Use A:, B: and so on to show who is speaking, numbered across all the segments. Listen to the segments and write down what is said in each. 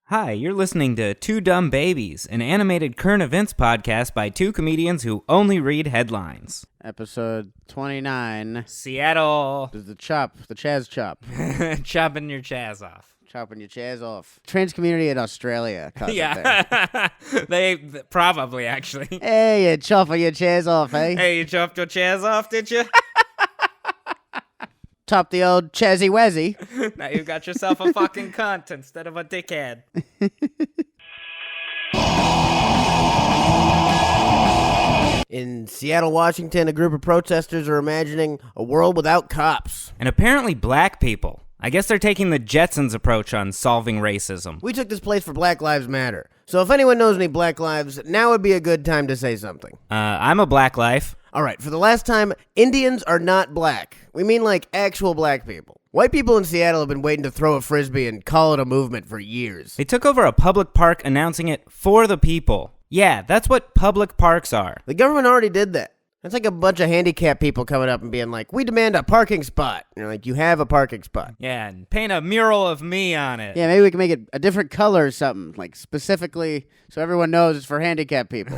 A: Hi, you're listening to Two Dumb Babies, an animated current events podcast by two comedians who only read headlines.
B: Episode 29.
A: Seattle.
B: This is the CHAZ chop.
A: Chopping your CHAZ off.
B: Chopping your CHAZ off. Trans community in Australia.
A: Yeah. They probably, actually.
B: Hey, you chopping your CHAZ off, eh?
A: Hey, you chopped your CHAZ off, did you?
B: Top the old Chazzy Wazzy.
A: Now you got yourself a fucking cunt instead of a dickhead.
C: In Seattle, Washington, a group of protesters are imagining a world without cops.
A: And apparently black people. I guess they're taking the Jetsons approach on solving racism.
C: We took this place for Black Lives Matter. So if anyone knows any black lives, now would be a good time to say something.
A: I'm a black life.
C: All right, for the last time, Indians are not black. We mean like actual black people. White people in Seattle have been waiting to throw a frisbee and call it a movement for years.
A: They took over a public park announcing it for the people. Yeah, that's what public parks are.
C: The government already did that. It's like a bunch of handicapped people coming up and being like, we demand a parking spot. And you're like, you have a parking spot.
A: Yeah, and paint a mural of me on it.
B: Yeah, maybe we can make it a different color or something, like specifically so everyone knows it's for handicapped people.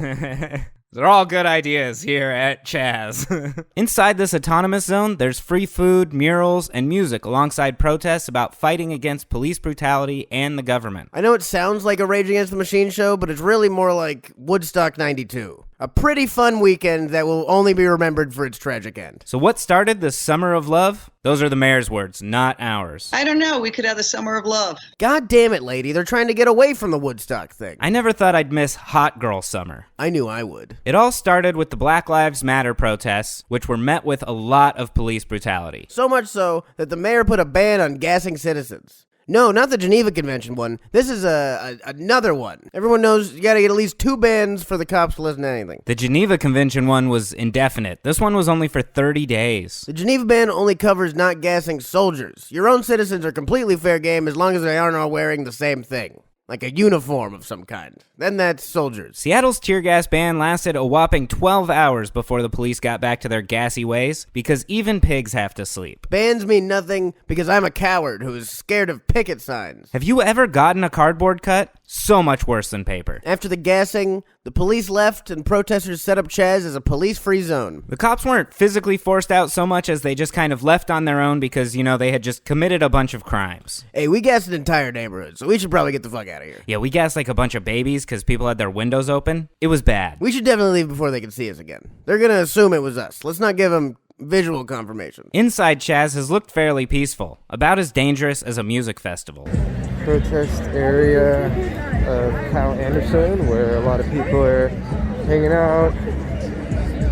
A: They're all good ideas here at CHAZ. Inside this autonomous zone, there's free food, murals, and music alongside protests about fighting against police brutality and the government.
C: I know it sounds like a Rage Against the Machine show, but it's really more like Woodstock 92. A pretty fun weekend that will only be remembered for its tragic end.
A: So what started this summer of love? Those are the mayor's words, not ours.
D: I don't know. We could have the summer of love.
C: God damn it, lady. They're trying to get away from the Woodstock thing.
A: I never thought I'd miss hot girl summer.
C: I knew I would.
A: It all started with the Black Lives Matter protests, which were met with a lot of police brutality.
C: So much so that the mayor put a ban on gassing citizens. No, not the Geneva Convention one. This is another one. Everyone knows you gotta get at least 2 bans for the cops to listen to anything.
A: The Geneva Convention one was indefinite. This one was only for 30 days.
C: The Geneva ban only covers not gassing soldiers. Your own citizens are completely fair game as long as they aren't all wearing the same thing. Like a uniform of some kind. Then that's soldiers.
A: Seattle's tear gas ban lasted a whopping 12 hours before the police got back to their gassy ways, because even pigs have to sleep.
C: Bans mean nothing because I'm a coward who is scared of picket signs.
A: Have you ever gotten a cardboard cut? So much worse than paper.
C: After the gassing, the police left and protesters set up CHAZ as a police-free zone.
A: The cops weren't physically forced out so much as they just kind of left on their own because, they had just committed a bunch of crimes.
C: Hey, we gassed an entire neighborhood, so we should probably get the fuck out of here.
A: Yeah, we gassed like a bunch of babies because people had their windows open. It was bad.
C: We should definitely leave before they can see us again. They're gonna assume it was us. Let's not give them visual confirmation.
A: Inside CHAZ has looked fairly peaceful, about as dangerous as a music festival.
E: Protest area of Cal Anderson, where a lot of people are hanging out,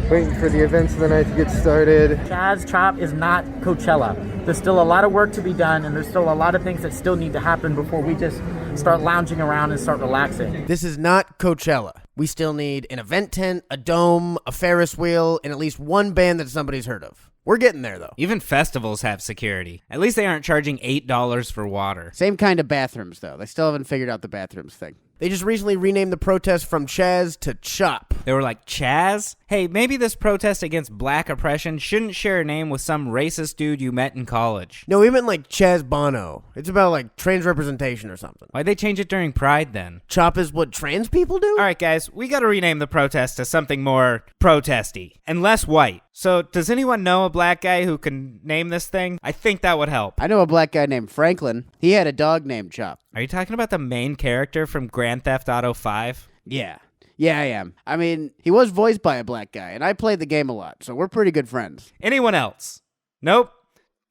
E: waiting for the events of the night to get started.
F: CHAZ Chop is not Coachella. There's still a lot of work to be done, and there's still a lot of things that still need to happen before we just start lounging around and start relaxing.
C: This is not Coachella. We still need an event tent, a dome, a Ferris wheel, and at least one band that somebody's heard of. We're getting there, though.
A: Even festivals have security. At least they aren't charging $8 for water.
B: Same kind of bathrooms, though. They still haven't figured out the bathrooms thing.
C: They just recently renamed the protest from CHAZ to CHOP.
A: They were like, CHAZ? Hey, maybe this protest against black oppression shouldn't share a name with some racist dude you met in college.
C: No, we meant like CHAZ Bono. It's about like trans representation or something.
A: Why'd they change it during Pride then?
C: CHOP is what trans people do?
A: All right, guys, we gotta rename the protest to something more protesty and less white. So, does anyone know a black guy who can name this thing? I think that would help.
B: I know a black guy named Franklin. He had a dog named Chop.
A: Are you talking about the main character from Grand Theft Auto 5?
B: Yeah, I am. I mean, he was voiced by a black guy, and I played the game a lot, so we're pretty good friends.
A: Anyone else? Nope.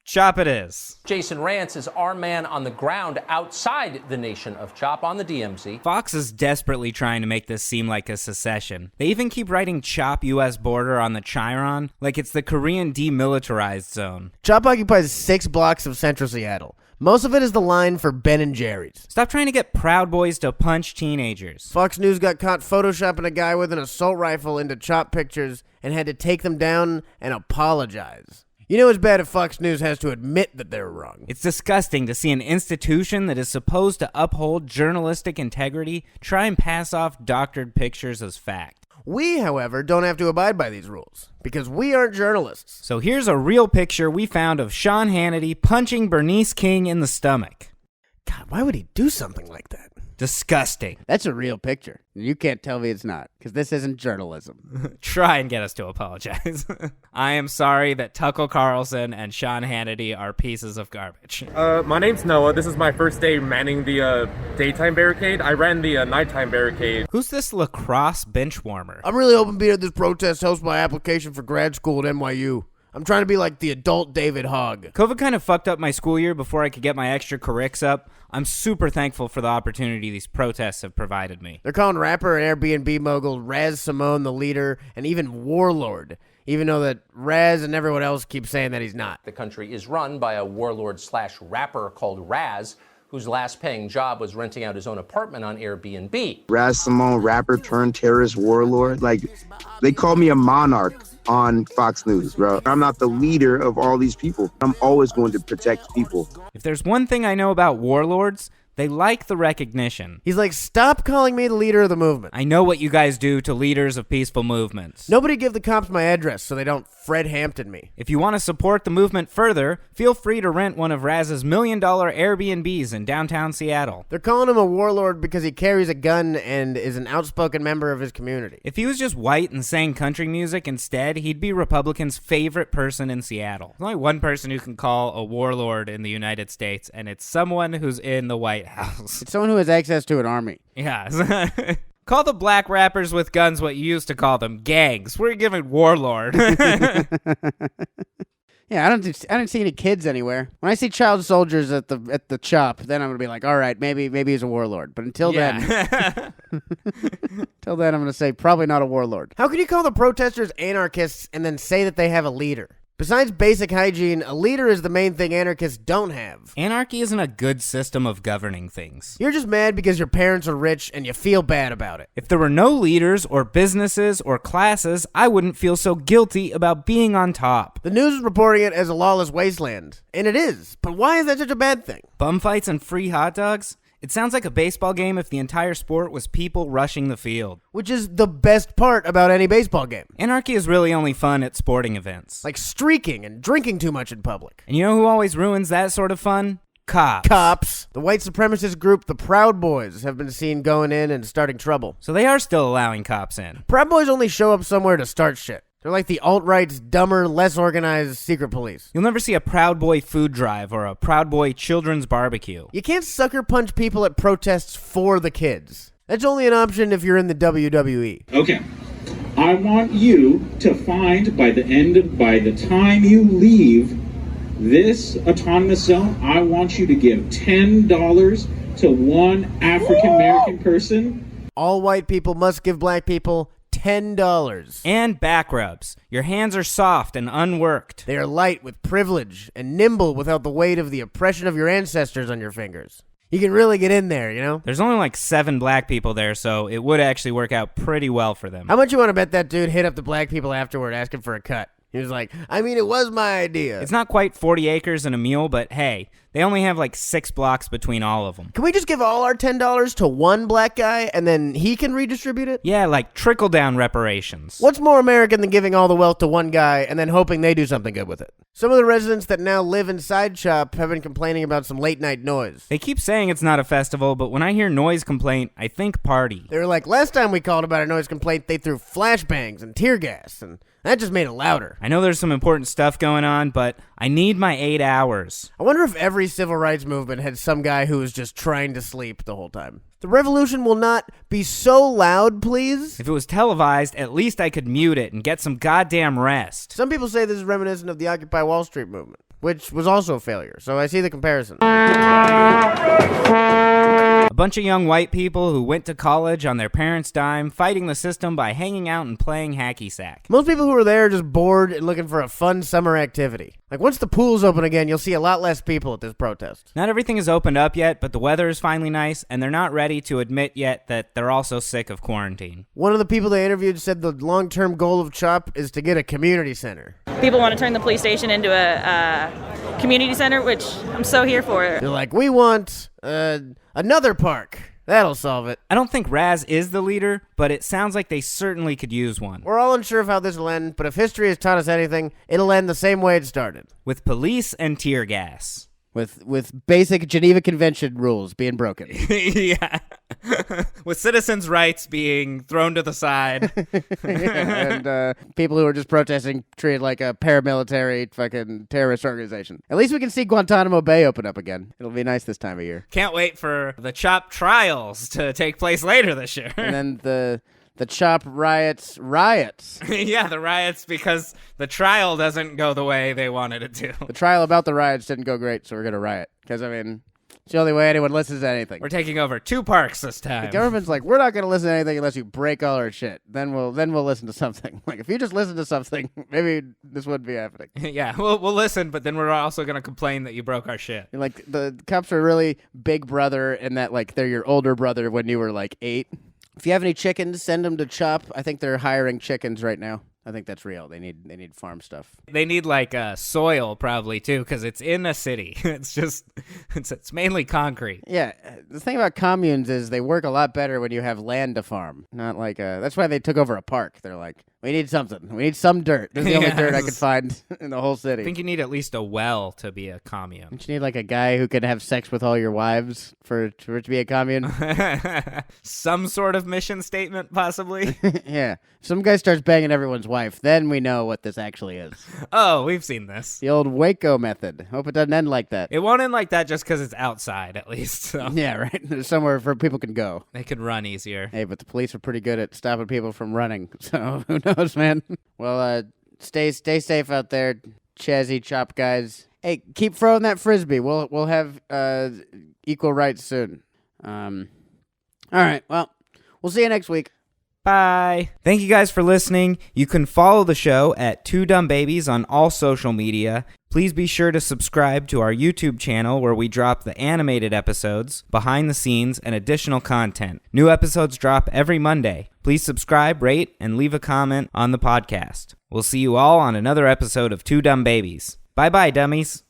A: Chop it is.
G: Jason Rance is our man on the ground outside the nation of Chop on the DMZ.
A: Fox is desperately trying to make this seem like a secession. They even keep writing Chop U.S. border on the Chiron like it's the Korean demilitarized zone.
C: CHOP occupies 6 blocks of central Seattle. Most of it is the line for Ben and Jerry's.
A: Stop trying to get Proud Boys to punch teenagers.
C: Fox News got caught photoshopping a guy with an assault rifle into CHOP pictures and had to take them down and apologize. You know it's bad if Fox News has to admit that they're wrong.
A: It's disgusting to see an institution that is supposed to uphold journalistic integrity try and pass off doctored pictures as fact.
C: We, however, don't have to abide by these rules, because we aren't journalists.
A: So here's a real picture we found of Sean Hannity punching Bernice King in the stomach.
C: God, why would he do something like that?
A: Disgusting.
B: That's a real picture. You can't tell me it's not, because this isn't journalism.
A: Try and get us to apologize. I am sorry that Tucker Carlson and Sean Hannity are pieces of garbage.
E: My name's Noah. This is my first day manning the daytime barricade. I ran the nighttime barricade.
A: Who's this lacrosse bench warmer?
C: I'm really hoping being at this protest helps my application for grad school at NYU. I'm trying to be like the adult David Hogg.
A: COVID kind of fucked up my school year before I could get my extra currics up. I'm super thankful for the opportunity these protests have provided me.
C: They're calling rapper and Airbnb mogul Raz Simone the leader and even warlord, even though that Raz and everyone else keep saying that he's not.
G: The country is run by a warlord/rapper called Raz, whose last paying job was renting out his own apartment on Airbnb.
H: Raz Simone, rapper turned terrorist warlord. Like, they call me a monarch on Fox News, bro. I'm not the leader of all these people. I'm always going to protect people.
A: If there's one thing I know about warlords, they like the recognition.
C: He's like, stop calling me the leader of the movement.
A: I know what you guys do to leaders of peaceful movements.
C: Nobody give the cops my address so they don't Fred Hampton me.
A: If you want to support the movement further, feel free to rent one of Raz's $1 million Airbnbs in downtown Seattle.
C: They're calling him a warlord because he carries a gun and is an outspoken member of his community.
A: If he was just white and sang country music instead, he'd be Republicans' favorite person in Seattle. There's only one person who can call a warlord in the United States, and it's someone who's in the White House.
B: It's someone who has access to an army.
A: Yeah. Call the black rappers with guns what you used to call them, gangs. We're giving warlord.
B: Yeah, I don't see any kids anywhere. When I see child soldiers at the CHOP, then I'm gonna be like, all right, maybe he's a warlord. But until then, I'm gonna say probably not a warlord.
C: How can you call the protesters anarchists and then say that they have a leader? Besides basic hygiene, a leader is the main thing anarchists don't have.
A: Anarchy isn't a good system of governing things.
C: You're just mad because your parents are rich and you feel bad about it.
A: If there were no leaders or businesses or classes, I wouldn't feel so guilty about being on top.
C: The news is reporting it as a lawless wasteland, and it is. But why is that such a bad thing?
A: Bum fights and free hot dogs? It sounds like a baseball game if the entire sport was people rushing the field.
C: Which is the best part about any baseball game.
A: Anarchy is really only fun at sporting events.
C: Like streaking and drinking too much in public.
A: And you know who always ruins that sort of fun? Cops.
C: Cops. The white supremacist group, the Proud Boys, have been seen going in and starting trouble.
A: So they are still allowing cops in.
C: Proud Boys only show up somewhere to start shit. They're like the alt-right's dumber, less organized secret police.
A: You'll never see a Proud Boy food drive or a Proud Boy children's barbecue.
C: You can't sucker punch people at protests for the kids. That's only an option if you're in the WWE.
I: Okay. I want you to find by the time you leave this autonomous zone, I want you to give $10 to one African American person.
C: All white people must give black people $10.
A: And back rubs. Your hands are soft and unworked.
C: They are light with privilege and nimble without the weight of the oppression of your ancestors on your fingers. You can really get in there, you know?
A: There's only like 7 black people there, so it would actually work out pretty well for them.
C: How much you want to bet that dude hit up the black people afterward asking for a cut? He was like, I mean, it was my idea.
A: It's not quite 40 acres and a mule, but hey, they only have like 6 blocks between all of them.
C: Can we just give all our $10 to one black guy and then he can redistribute it?
A: Yeah, like trickle-down reparations.
C: What's more American than giving all the wealth to one guy and then hoping they do something good with it? Some of the residents that now live inside CHOP have been complaining about some late-night noise.
A: They keep saying it's not a festival, but when I hear noise complaint, I think party.
C: They were like, last time we called about a noise complaint, they threw flashbangs and tear gas, and that just made it louder.
A: I know there's some important stuff going on, but I need my 8 hours.
C: I wonder if every civil rights movement had some guy who was just trying to sleep the whole time. The revolution will not be so loud, please.
A: If it was televised, at least I could mute it and get some goddamn rest.
C: Some people say this is reminiscent of the Occupy Wall Street movement, which was also a failure, so I see the comparison.
A: A bunch of young white people who went to college on their parents' dime, fighting the system by hanging out and playing hacky sack.
C: Most people who are there are just bored and looking for a fun summer activity. Like, once the pools open again, you'll see a lot less people at this protest.
A: Not everything is opened up yet, but the weather is finally nice, and they're not ready to admit yet that they're also sick of quarantine.
C: One of the people they interviewed said the long-term goal of CHOP is to get a community center.
J: People want to turn the police station into a community center, which I'm so here for.
C: They're like, we want another park. That'll solve it.
A: I don't think Raz is the leader, but it sounds like they certainly could use one.
C: We're all unsure of how this will end, but if history has taught us anything, it'll end the same way it started.
A: With police and tear gas.
B: With basic Geneva Convention rules being broken.
A: Yeah. With citizens' rights being thrown to the side.
B: And people who are just protesting treated like a paramilitary fucking terrorist organization. At least we can see Guantanamo Bay open up again. It'll be nice this time of year.
A: Can't wait for the CHOP trials to take place later this year.
B: And then the CHOP riots.
A: Yeah, the riots, because the trial doesn't go the way they wanted it to.
B: The trial about the riots didn't go great, so we're going to riot. Because, I mean, it's the only way anyone listens to anything.
A: We're taking over 2 parks this time.
B: The government's like, we're not going to listen to anything unless you break all our shit. Then we'll listen to something. Like, if you just listen to something, maybe this wouldn't be happening.
A: Yeah, we'll listen, but then we're also going to complain that you broke our shit.
B: And, like, the cops are really big brother in that, like, they're your older brother when you were, like, 8. If you have any chickens, send them to CHOP. I think they're hiring chickens right now. I think that's real. They need farm stuff.
A: They need like soil probably too, because it's in a city. It's mainly concrete.
B: Yeah, the thing about communes is they work a lot better when you have land to farm. Not like that's why they took over a park. They're like, we need something. We need some dirt. This is the only dirt I could find in the whole city.
A: I think you need at least a well to be a commune.
B: Don't you need like a guy who can have sex with all your wives for it to be a commune?
A: Some sort of mission statement, possibly.
B: Yeah. Some guy starts banging everyone's wife. Then we know what this actually is.
A: Oh, we've seen this.
B: The old Waco method. Hope it doesn't end like that.
A: It won't end like that just because it's outside, at least. So.
B: Yeah, right. There's somewhere where people can go.
A: They can run easier.
B: Hey, but the police are pretty good at stopping people from running. So who knows, man? Well, stay safe out there, Chazzy Chop guys. Hey, keep throwing that frisbee. We'll have equal rights soon. All right. Well, we'll see you next week.
A: Bye. Thank you guys for listening. You can follow the show at Two Dumb Babies on all social media. Please be sure to subscribe to our YouTube channel where we drop the animated episodes, behind the scenes, and additional content. New episodes drop every Monday. Please subscribe, rate, and leave a comment on the podcast. We'll see you all on another episode of Two Dumb Babies. Bye-bye, dummies.